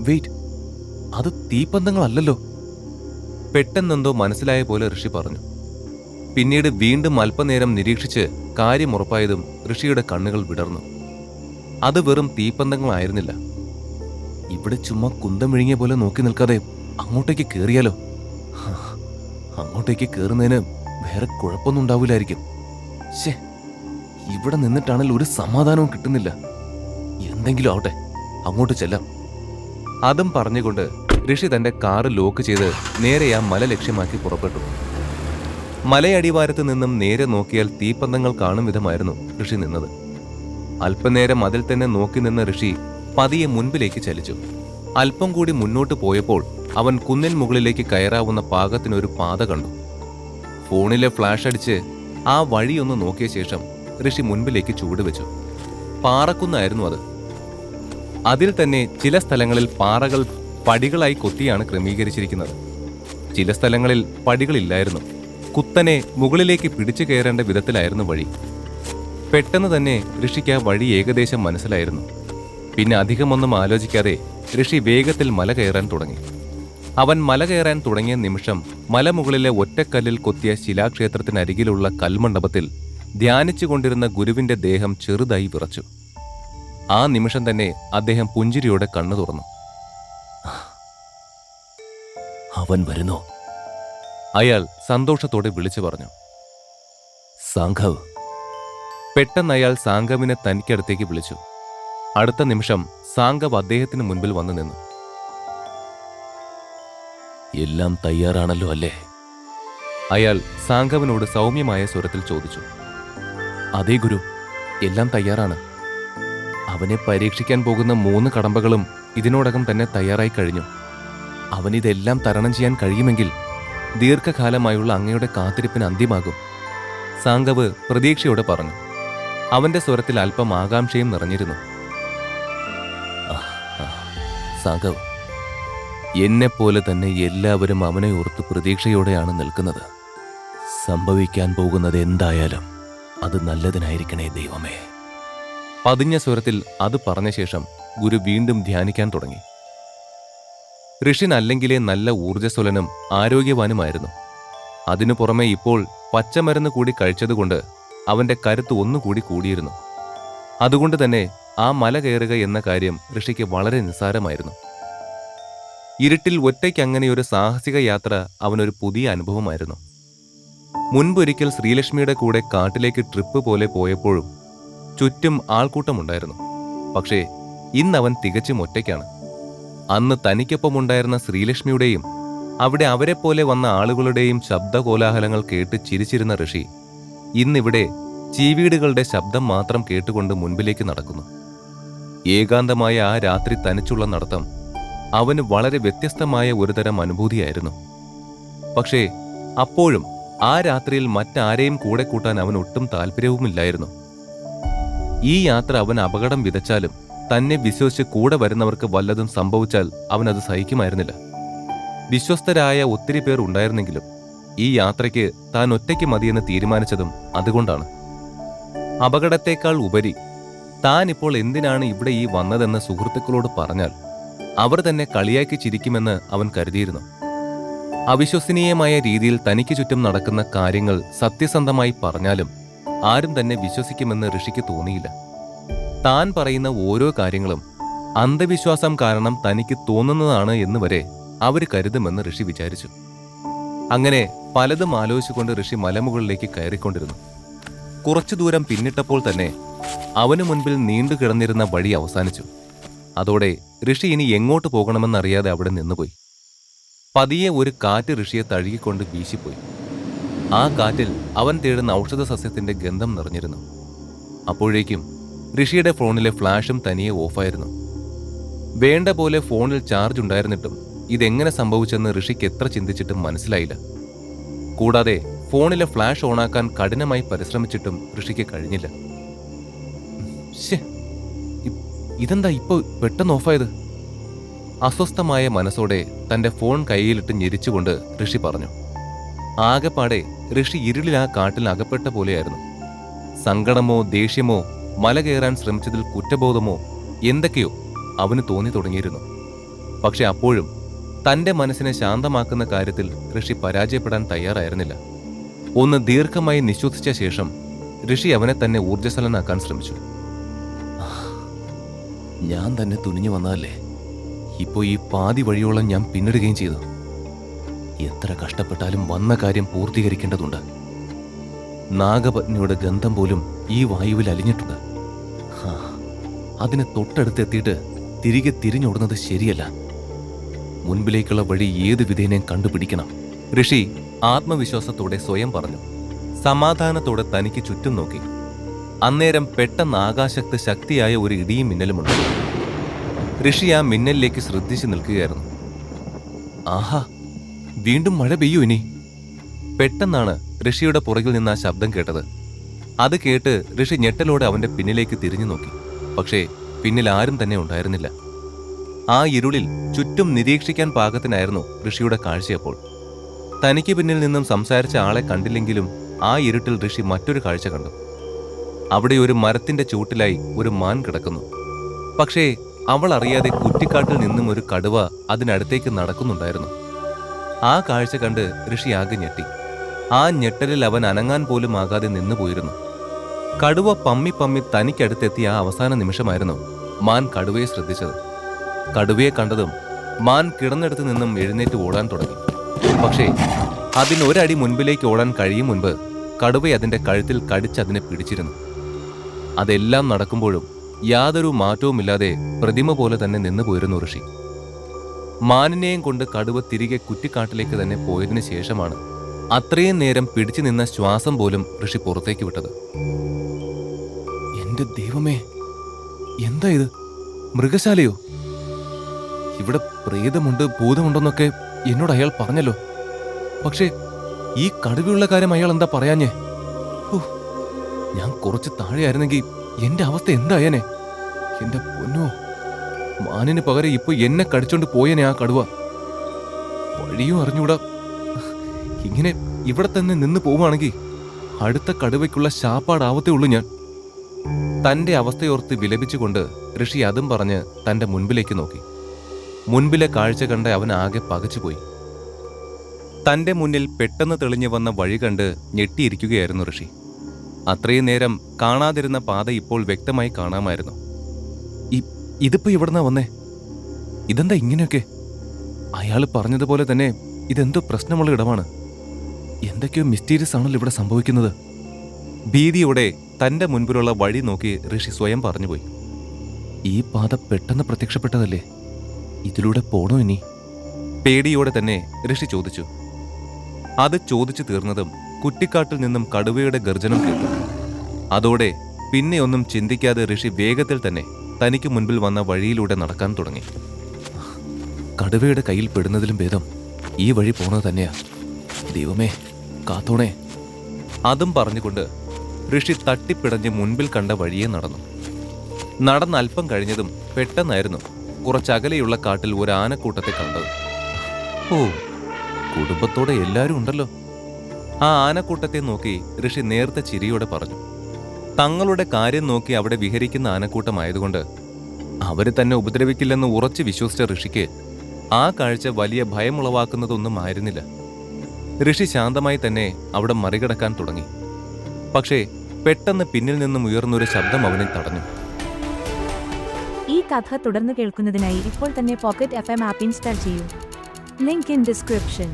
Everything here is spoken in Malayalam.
വെയിറ്റ്, അത് തീപ്പന്തങ്ങളല്ലല്ലോ. പെട്ടെന്നെന്തോ മനസ്സിലായ പോലെ ഋഷി പറഞ്ഞു. പിന്നീട് വീണ്ടും അല്പനേരം നിരീക്ഷിച്ച് കാര്യം ഉറപ്പായതും ഋഷിയുടെ കണ്ണുകൾ വിടർന്നു. അത് വെറും തീപ്പന്തങ്ങളായിരുന്നില്ല. ഇവിടെ ചുമ്മാ കുന്തം വിഴുങ്ങിയ പോലെ നോക്കി നിൽക്കാതെ അങ്ങോട്ടേക്ക് കേറിയാലോ? അങ്ങോട്ടേക്ക് കേറുന്നതിന് വേറെ കുഴപ്പമൊന്നും ഉണ്ടാവില്ലായിരിക്കും. ശേ, ഇവിടെ നിന്നിട്ടാണെങ്കിൽ ഒരു സമാധാനവും കിട്ടുന്നില്ല. എന്തെങ്കിലും ആവട്ടെ, അങ്ങോട്ട് ചെല്ലാം. അതും പറഞ്ഞുകൊണ്ട് ഋഷി തന്റെ കാറ് ലോക്ക് ചെയ്ത് നേരെ ആ മല ലക്ഷ്യമാക്കി പുറപ്പെട്ടു. മലയടിവാരത്ത് നിന്നും നേരെ നോക്കിയാൽ തീപ്പന്തങ്ങൾ കാണും വിധമായിരുന്നു ഋഷി നിന്നത്. അല്പനേരം അതിൽ തന്നെ നോക്കി നിന്ന ഋഷി പതിയെ മുൻപിലേക്ക് ചലിച്ചു. അല്പം കൂടി മുന്നോട്ട് പോയപ്പോൾ അവൻ കുന്നിൻ മുകളിലേക്ക് കയറാവുന്ന പാകത്തിനൊരു പാത കണ്ടു. ഫോണിലെ ഫ്ലാഷ് അടിച്ച് ആ വഴിയൊന്ന് നോക്കിയ ശേഷം ഋഷി മുൻപിലേക്ക് ചൂടുവെച്ചു. പാറക്കുന്നായിരുന്നു അത്. അതിൽ തന്നെ ചില സ്ഥലങ്ങളിൽ പാറകൾ പടികളായി കൊത്തിയാണ് ക്രമീകരിച്ചിരിക്കുന്നത്. ചില സ്ഥലങ്ങളിൽ പടികളില്ലായിരുന്നു. കുത്തനെ മുകളിലേക്ക് പിടിച്ചു കയറേണ്ട വിധത്തിലായിരുന്നു വഴി. പെട്ടെന്ന് തന്നെ ഋഷിക്ക് ആ വഴി ഏകദേശം മനസ്സിലായിരുന്നു. പിന്നെ അധികമൊന്നും ആലോചിക്കാതെ ഋഷി വേഗത്തിൽ മല കയറാൻ തുടങ്ങി. അവൻ മല കയറാൻ തുടങ്ങിയ നിമിഷം മലമുകളിലെ ഒറ്റക്കല്ലിൽ കൊത്തിയ ശിലാക്ഷേത്രത്തിനരികിലുള്ള കൽമണ്ഡപത്തിൽ ധ്യാനിച്ചുകൊണ്ടിരുന്ന ഗുരുവിന്റെ ദേഹം ചെറുതായി വിറച്ചു. ആ നിമിഷം തന്നെ അദ്ദേഹം പുഞ്ചിരിയോടെ കണ്ണു തുറന്നു. അവൻ വരുന്നോ? അയാൾ സന്തോഷത്തോടെ വിളിച്ചു പറഞ്ഞു. സാംഘവ്. പെട്ടെന്ന് അയാൾ സാംഘവിനെ തനിക്കടുത്തേക്ക് വിളിച്ചു. അടുത്ത നിമിഷം സാംഘവ് അദ്ദേഹത്തിന് മുൻപിൽ വന്നു നിന്നു. എല്ലാം തയ്യാറാണല്ലോ അല്ലേ? അയാൾ സാംഘവിനോട് സൗമ്യമായ സ്വരത്തിൽ ചോദിച്ചു. അതേ ഗുരു, എല്ലാം തയ്യാറാണ്. അവനെ പരീക്ഷിക്കാൻ പോകുന്ന 3 കടമ്പകളും ഇതിനോടകം തന്നെ തയ്യാറായി കഴിഞ്ഞു. അവനിതെല്ലാം തരണം ചെയ്യാൻ കഴിയുമെങ്കിൽ ദീർഘകാലമായുള്ള അങ്ങയുടെ കാത്തിരിപ്പിന് അന്ത്യമാകും, സാംഘവ് പ്രതീക്ഷയോടെ പറഞ്ഞു. അവന്റെ സ്വരത്തിൽ അല്പം ആകാംക്ഷയും നിറഞ്ഞിരുന്നു. സാംഘവ്, എന്നെപ്പോലെ തന്നെ എല്ലാവരും അവനെ ഓർത്ത് പ്രതീക്ഷയോടെയാണ് നിൽക്കുന്നത്. സംഭവിക്കാൻ പോകുന്നത് എന്തായാലും അത് നല്ലതിനായിരിക്കണേ ദൈവമേ. പതിഞ്ഞ സ്വരത്തിൽ അത് പറഞ്ഞ ശേഷം ഗുരു വീണ്ടും ധ്യാനിക്കാൻ തുടങ്ങി. ഋഷിനല്ലെങ്കിലേ നല്ല ഊർജ്ജസ്വലനും ആരോഗ്യവാനുമായിരുന്നു. അതിനു പുറമെ ഇപ്പോൾ പച്ചമരുന്ന് കൂടി കഴിച്ചതുകൊണ്ട് അവന്റെ കരുത്ത് ഒന്നുകൂടി കൂടിയിരുന്നു. അതുകൊണ്ട് തന്നെ ആ മല കയറുക എന്ന കാര്യം ഋഷിക്ക് വളരെ നിസ്സാരമായിരുന്നു. ഇരുട്ടിൽ ഒറ്റയ്ക്ക് അങ്ങനെയൊരു സാഹസിക യാത്ര അവനൊരു പുതിയ അനുഭവമായിരുന്നു. മുൻപൊരിക്കൽ ശ്രീലക്ഷ്മിയുടെ കൂടെ കാട്ടിലേക്ക് ട്രിപ്പ് പോലെ പോയപ്പോഴും ചുറ്റും ആൾക്കൂട്ടമുണ്ടായിരുന്നു. പക്ഷേ ഇന്നവൻ തികച്ചും ഒറ്റയ്ക്കാണ്. അന്ന് തനിക്കൊപ്പമുണ്ടായിരുന്ന ശ്രീലക്ഷ്മിയുടെയും അവിടെ അവരെപ്പോലെ വന്ന ആളുകളുടെയും ശബ്ദകോലാഹലങ്ങൾ കേട്ട് ചിരിച്ചിരുന്ന ഋഷി ഇന്നിവിടെ ചീവീടുകളുടെ ശബ്ദം മാത്രം കേട്ടുകൊണ്ട് മുൻപിലേക്ക് നടക്കുന്നു. ഏകാന്തമായ ആ രാത്രി തനിച്ചുള്ള നടത്തം അവന് വളരെ വ്യത്യസ്തമായ ഒരുതരം അനുഭൂതിയായിരുന്നു. പക്ഷേ അപ്പോഴും ആ രാത്രിയിൽ മറ്റാരെയും കൂടെ കൂട്ടാൻ അവൻ ഒട്ടും താല്പര്യവുമില്ലായിരുന്നു. ഈ യാത്ര അവൻ അപകടം വിതച്ചാലും തന്നെ വിശ്വസിച്ച് കൂടെ വരുന്നവർക്ക് വല്ലതും സംഭവിച്ചാൽ അവനത് സഹിക്കുമായിരുന്നില്ല. വിശ്വസ്തരായ ഒത്തിരി പേർ ഉണ്ടായിരുന്നെങ്കിലും ഈ യാത്രയ്ക്ക് താൻ ഒറ്റയ്ക്ക് മതിയെന്ന് തീരുമാനിച്ചതും അതുകൊണ്ടാണ്. അപകടത്തേക്കാൾ ഉപരി താൻ ഇപ്പോൾ എന്തിനാണ് ഇവിടെ ഈ വന്നതെന്ന് സുഹൃത്തുക്കളോട് പറഞ്ഞാൽ അവർ തന്നെ കളിയാക്കി ചിരിക്കുമെന്ന് അവൻ കരുതിയിരുന്നു. അവിശ്വസനീയമായ രീതിയിൽ തനിക്ക് ചുറ്റും നടക്കുന്ന കാര്യങ്ങൾ സത്യസന്ധമായി പറഞ്ഞാലും ആരും തന്നെ വിശ്വസിക്കുമെന്ന് ഋഷിക്ക് തോന്നിയില്ല. താൻ പറയുന്ന ഓരോ കാര്യങ്ങളും അന്ധവിശ്വാസം കാരണം തനിക്ക് തോന്നുന്നതാണ് എന്ന് വരെ അവർ കരുതുമെന്ന് ഋഷി വിചാരിച്ചു. അങ്ങനെ പലതും ആലോചിച്ചുകൊണ്ട് ഋഷി മലമുകളിലേക്ക് കയറിക്കൊണ്ടിരുന്നു. കുറച്ചു ദൂരം പിന്നിട്ടപ്പോൾ തന്നെ അവനു മുൻപിൽ നീണ്ടു കിടന്നിരുന്ന വഴി അവസാനിച്ചു. അതോടെ ഋഷി ഇനി എങ്ങോട്ട് പോകണമെന്നറിയാതെ അവിടെ നിന്നുപോയി. പതിയെ ഒരു കാറ്റ് ഋഷിയെ തഴുകിക്കൊണ്ട് വീശിപ്പോയി. ആ കാറ്റിൽ അവൻ തേടുന്ന ഔഷധ സസ്യത്തിന്റെ ഗന്ധം നിറഞ്ഞിരുന്നു. അപ്പോഴേക്കും ഋഷിയുടെ ഫോണിലെ ഫ്ലാഷും തനിയെ ഓഫായിരുന്നു. വേണ്ട പോലെ ഫോണിൽ ചാർജ് ഉണ്ടായിരുന്നിട്ടും ഇതെങ്ങനെ സംഭവിച്ചെന്ന് ഋഷിക്ക് എത്ര ചിന്തിച്ചിട്ടും മനസ്സിലായില്ല. കൂടാതെ ഫോണിലെ ഫ്ലാഷ് ഓണാക്കാൻ കഠിനമായി പരിശ്രമിച്ചിട്ടും ഋഷിക്ക് കഴിഞ്ഞില്ല. ഇതെന്താ ഇപ്പോൾ പെട്ടെന്ന് ഓഫായത്? അസ്വസ്ഥമായ മനസ്സോടെ തന്റെ ഫോൺ കയ്യിലിട്ട് ഞെരിച്ചുകൊണ്ട് ഋഷി പറഞ്ഞു. ആകെപ്പാടെ ഋഷി ഇരുളിൽ ആ കാട്ടിൽ അകപ്പെട്ട പോലെയായിരുന്നു. സങ്കടമോ ദേഷ്യമോ മല കയറാൻ ശ്രമിച്ചതിൽ കുറ്റബോധമോ എന്തൊക്കെയോ അവന് തോന്നി തുടങ്ങിയിരുന്നു. പക്ഷെ അപ്പോഴും തന്റെ മനസ്സിനെ ശാന്തമാക്കുന്ന കാര്യത്തിൽ ഋഷി പരാജയപ്പെടാൻ തയ്യാറായിരുന്നില്ല. ഒന്ന് ദീർഘമായി നിശ്വസിച്ച ശേഷം ഋഷി അവനെ തന്നെ ഊർജ്ജസ്വലനാക്കാൻ ശ്രമിച്ചു. ഞാൻ തന്നെ തുനിഞ്ഞു വന്നതല്ലേ, ഇപ്പോ ഈ പാതി വഴിയോളം ഞാൻ പിന്നിടുകയും ചെയ്തു. എത്ര കഷ്ടപ്പെട്ടാലും വന്ന കാര്യം പൂർത്തീകരിക്കേണ്ടതുണ്ട്. നാഗപത്നിയുടെ ഗന്ധം പോലും ഈ വായുവിൽ അലിഞ്ഞിട്ടുണ്ട്. അതിനെ തൊട്ടടുത്തെത്തിയിട്ട് തിരികെ തിരിഞ്ഞോടുന്നത് ശരിയല്ല. മുൻപിലേക്കുള്ള വഴി ഏത് വിധേനയും കണ്ടുപിടിക്കണം. ഋഷി ആത്മവിശ്വാസത്തോടെ സ്വയം പറഞ്ഞു. സമാധാനത്തോടെ തനിക്ക് ചുറ്റും നോക്കി. അന്നേരം പെട്ടെന്ന് ആകാശത്ത് ശക്തിയായ ഒരു ഇടിയും മിന്നലുമുണ്ട്. ഋഷി ആ മിന്നലിലേക്ക് ശ്രദ്ധിച്ചു നിൽക്കുകയായിരുന്നു. ആഹാ, വീണ്ടും മഴ പെയ്യൂ ഇനി. പെട്ടെന്നാണ് ഋഷിയുടെ പുറകിൽ നിന്ന് ആ ശബ്ദം കേട്ടത്. അത് കേട്ട് ഋഷി ഞെട്ടലോടെ അവന്റെ പിന്നിലേക്ക് തിരിഞ്ഞു നോക്കി. പക്ഷേ പിന്നിൽ ആരും തന്നെ ഉണ്ടായിരുന്നില്ല. ആ ഇരുളിൽ ചുറ്റും നിരീക്ഷിക്കാൻ പാകത്തിനായിരുന്നു ഋഷിയുടെ കാഴ്ചയപ്പോൾ. തനിക്ക് പിന്നിൽ നിന്നും സംസാരിച്ച ആളെ കണ്ടില്ലെങ്കിലും ആ ഇരുട്ടിൽ ഋഷി മറ്റൊരു കാഴ്ച കണ്ടു. അവിടെ ഒരു മരത്തിന്റെ ചൂട്ടിലായി ഒരു മാൻ കിടക്കുന്നു. പക്ഷേ അവൾ അറിയാതെ കുറ്റിക്കാട്ടിൽ നിന്നും ഒരു കടുവ അതിനടുത്തേക്ക് നടക്കുന്നുണ്ടായിരുന്നു. ആ കാഴ്ച കണ്ട് ഋഷി ആകെ ഞെട്ടി. ആ ഞെട്ടലിൽ അവൻ അനങ്ങാൻ പോലും ആകാതെ നിന്നുപോയിരുന്നു. കടുവ പമ്മി പമ്മി തനിക്കടുത്തെത്തിയ ആ അവസാന നിമിഷമായിരുന്നു മാൻ കടുവയെ ശ്രദ്ധിച്ചത്. കടുവയെ കണ്ടതും മാൻ കിടന്നിടത്ത് നിന്നും എഴുന്നേറ്റ് ഓടാൻ തുടങ്ങി. പക്ഷേ അതിനൊരടി മുൻപിലേക്ക് ഓടാൻ കഴിയും മുൻപ് കടുവ അതിന്റെ കഴുത്തിൽ കടിച്ചതിനെ പിടിച്ചിരുന്നു. അതെല്ലാം നടക്കുമ്പോഴും യാതൊരു മാറ്റവുമില്ലാതെ പ്രതിമ പോലെ തന്നെ നിന്നുപോയിരുന്നു ഋഷി. മാനിനെയും കൊണ്ട് കടുവ തിരികെ കുറ്റിക്കാട്ടിലേക്ക് തന്നെ പോയതിനു ശേഷമാണ് അത്രയും നേരം പിടിച്ചു നിന്ന ശ്വാസം പോലും ഋഷി പുറത്തേക്ക് വിട്ടത്. എന്റെ ദൈവമേ, എന്താ ഇത്? മൃഗശാലയോ? ഇവിടെ പ്രേതമുണ്ട്, ഭൂതമുണ്ടെന്നൊക്കെ എന്നോട് അയാൾ പറഞ്ഞല്ലോ. പക്ഷേ ഈ കടുവയുള്ള കാര്യം അയാൾ എന്താ പറയാഞ്ഞേ? ഞാൻ കുറച്ച് താഴെയായിരുന്നെങ്കിൽ എന്റെ അവസ്ഥ എന്തായനെ? എന്റെ പൊന്നോ, മാനിന് പകരം ഇപ്പൊ എന്നെ കടിച്ചോണ്ട് പോയനെ ആ കടുവ. വഴിയും അറിഞ്ഞൂടാ. ഇങ്ങനെ ഇവിടെ തന്നെ നിന്ന് പോവുകയാണെങ്കിൽ അടുത്ത കടുവയ്ക്കുള്ള ശാപ്പാടാവത്തേ ഉള്ളൂ ഞാൻ. തന്റെ അവസ്ഥയോർത്ത് വിലപിച്ചുകൊണ്ട് ഋഷി അതും പറഞ്ഞ് തന്റെ മുൻപിലേക്ക് നോക്കി. മുൻപിലെ കാഴ്ച കണ്ട് അവൻ ആകെ പകച്ചുപോയി. തന്റെ മുന്നിൽ പെട്ടെന്ന് തെളിഞ്ഞു വന്ന വഴി കണ്ട് ഞെട്ടിയിരിക്കുകയായിരുന്നു ഋഷി. അത്രയും നേരം കാണാതിരുന്ന പാത ഇപ്പോൾ വ്യക്തമായി കാണാമായിരുന്നു. ഇതിപ്പോ ഇവിടുന്നാ വന്നേ? ഇതെന്താ ഇങ്ങനെയൊക്കെ? അയാൾ പറഞ്ഞതുപോലെ തന്നെ ഇതെന്തോ പ്രശ്നമുള്ള ഇടമാണ്. എന്തൊക്കെയോ മിസ്റ്റീരിയസ് ആണല്ലോ ഇവിടെ സംഭവിക്കുന്നത്. ഭീതിയോടെ തന്റെ മുൻപിലുള്ള വഴി നോക്കി ഋഷി സ്വയം പറഞ്ഞുപോയി. ഈ പാത പെട്ടെന്ന് പ്രത്യക്ഷപ്പെട്ടതല്ലേ? ഇതിലൂടെ പോണോ ഇനി? പേടിയോടെ തന്നെ ഋഷി ചോദിച്ചു. അത് ചോദിച്ചു തീർന്നതും കുറ്റിക്കാട്ടിൽ നിന്നും കടുവയുടെ ഗർജനം കേട്ടു. അതോടെ പിന്നെ ഒന്നും ചിന്തിക്കാതെ ഋഷി വേഗത്തിൽ തന്നെ തനിക്ക് മുൻപിൽ വന്ന വഴിയിലൂടെ നടക്കാൻ തുടങ്ങി. കടുവയുടെ കയ്യിൽ പെടുന്നതിലും ഭേദം ഈ വഴി പോണത് തന്നെയാ. ദൈവമേ, കാത്തോണേ. അതും പറഞ്ഞുകൊണ്ട് ഋഷി തട്ടിപ്പിടഞ്ഞ് മുൻപിൽ കണ്ട വഴിയെ നടന്നു. നടന്നൽപ്പം കഴിഞ്ഞതും പെട്ടെന്നായിരുന്നു കുറച്ചകലെയുള്ള കാട്ടിൽ ഒരു ആനക്കൂട്ടത്തെ കണ്ടത്. ഓ, കുടുംബത്തോടെ എല്ലാവരും ഉണ്ടല്ലോ. ആ ആനക്കൂട്ടത്തെ നോക്കി ഋഷി നേർത്ത ചിരിയോടെ പറഞ്ഞു. തങ്ങളുടെ കാര്യം നോക്കി അവിടെ വിഹരിക്കുന്ന ആനക്കൂട്ടമായതുകൊണ്ട് അവര് തന്നെ ഉപദ്രവിക്കില്ലെന്ന് ഉറച്ചു വിശ്വസിച്ച ഋഷിക്ക് ആ കാഴ്ച വലിയ ഭയമുളവാക്കുന്നതൊന്നും ആയിരുന്നില്ല. ഋഷി ശാന്തമായി തന്നെ അവിടെ മറികടക്കാൻ തുടങ്ങി. പക്ഷേ പെട്ടെന്ന് പിന്നിൽ നിന്നും ഉയർന്നൊരു ശബ്ദം അവനെ തടഞ്ഞു. ഈ കഥ തുടർന്ന് കേൾക്കുന്നതിനായി ഇപ്പോൾ തന്നെ പോക്കറ്റ് FM ആപ്പ് ഇൻസ്റ്റാൾ ചെയ്യൂ. Link in description.